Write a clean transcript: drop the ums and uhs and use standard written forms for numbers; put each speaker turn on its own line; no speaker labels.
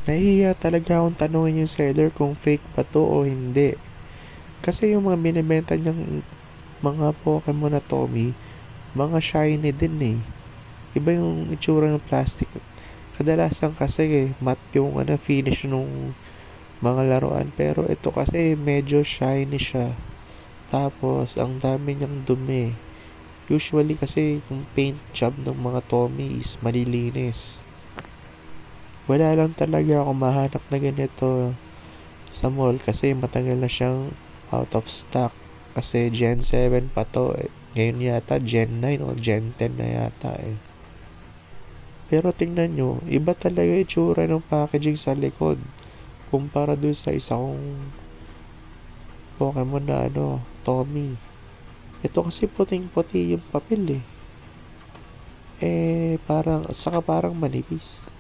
Nahihiya talaga akong tanungin yung seller kung fake ba to o hindi. Kasi yung mga binibenta niyang mga Pokemon na Tommy, mga shiny din eh. Iba yung itsura ng plastic. Kadalasan kasi matte yung finish nung mga laruan. Pero ito kasi medyo shiny siya. Tapos, ang dami niyang dumi. Usually kasi yung paint job ng mga Tommy is malilinis. Wala lang talaga ako mahanap na ganito sa mall kasi matagal na siyang out of stock. Kasi Gen 7 pa to eh. Ngayon yata Gen 9 o Gen 10 na yata eh. Pero tingnan nyo, iba talaga itsura ng packaging sa likod kumpara dun sa isa kong Pokemon na Tommy. Ito kasi puting-puti yung papel eh. Parang, saka parang manipis.